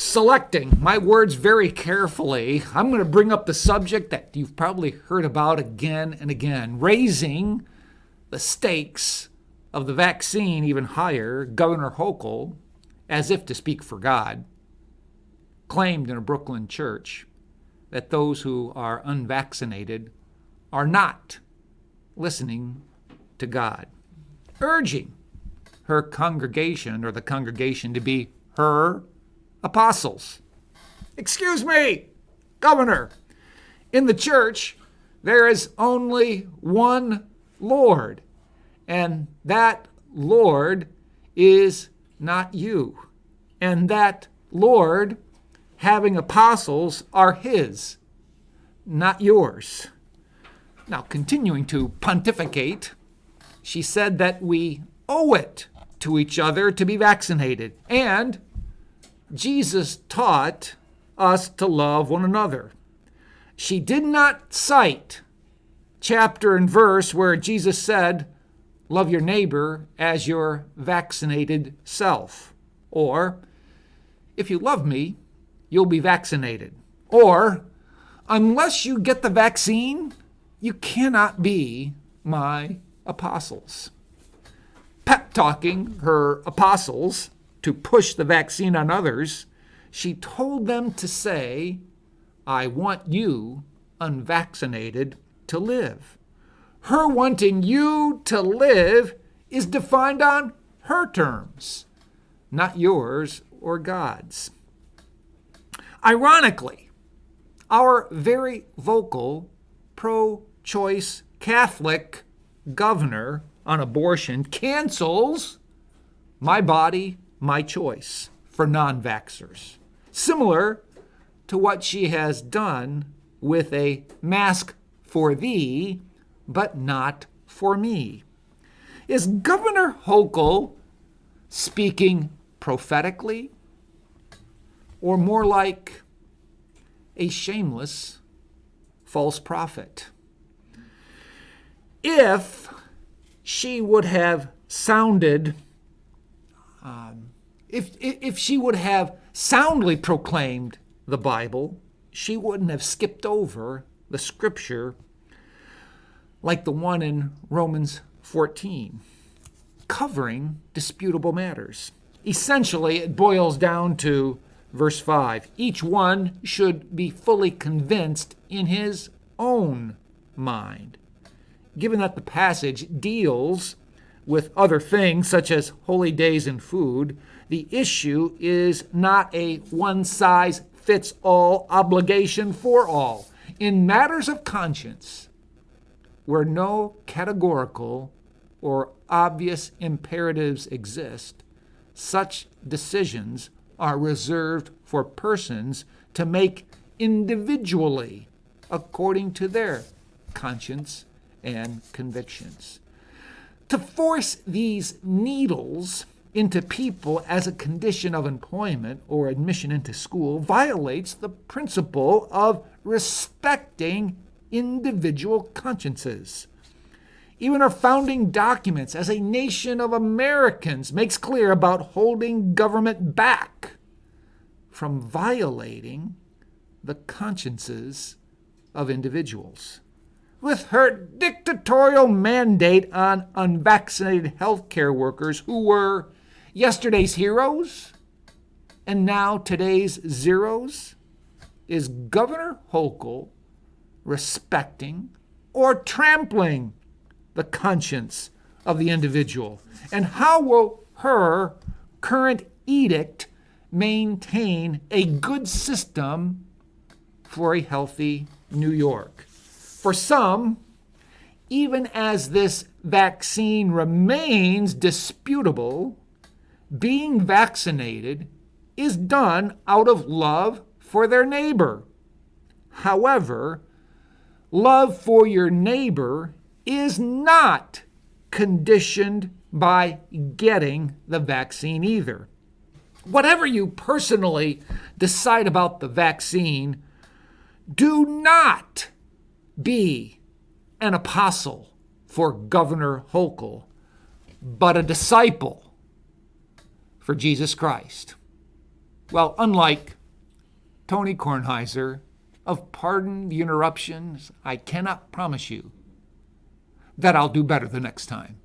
selecting my words very carefully, I'm going to bring up the subject that you've probably heard about again and again, raising the stakes of the vaccine even higher. Governor Hochul, as if to speak for God, claimed in a Brooklyn church that those who are unvaccinated are not listening to God, urging her congregation or the congregation to be her apostles. Excuse me, Governor. In the church, there is only one Lord, and that Lord is not you. And that Lord, having apostles, are his, not yours. Now, continuing to pontificate, she said that we owe it to each other to be vaccinated, and Jesus taught us to love one another. She did not cite chapter and verse where Jesus said, love your neighbor as your vaccinated self. Or, if you love me, you'll be vaccinated. Or, unless you get the vaccine, you cannot be my apostles. Pep talking her apostles to push the vaccine on others, she told them to say, I want you unvaccinated to live. Her wanting you to live is defined on her terms, not yours or God's. Ironically, our very vocal pro-choice Catholic governor on abortion cancels my body, my choice for non-vaxxers, similar to what she has done with a mask for thee, but not for me. Is Governor Hochul speaking prophetically, or more like a shameless false prophet? If she would have sounded If she would have soundly proclaimed the Bible, she wouldn't have skipped over the scripture like the one in Romans 14, covering disputable matters. Essentially, it boils down to verse 5. Each one should be fully convinced in his own mind. Given that the passage deals with other things such as holy days and food, the issue is not a one-size-fits-all obligation for all. In matters of conscience, where no categorical or obvious imperatives exist, such decisions are reserved for persons to make individually according to their conscience and convictions. To force these needles into people as a condition of employment or admission into school violates the principle of respecting individual consciences. Even our founding documents as a nation of Americans makes clear about holding government back from violating the consciences of individuals. With her dictatorial mandate on unvaccinated healthcare workers who were yesterday's heroes and now today's zeros, is Governor Hochul respecting or trampling the conscience of the individual? And how will her current edict maintain a good system for a healthy New York? For some, even as this vaccine remains disputable, being vaccinated is done out of love for their neighbor. However, love for your neighbor is not conditioned by getting the vaccine either. Whatever you personally decide about the vaccine, do not be an apostle for Governor Hochul, but a disciple for Jesus Christ. Well, unlike Tony Kornheiser of Pardon the Interruptions, I cannot promise you that I'll do better the next time.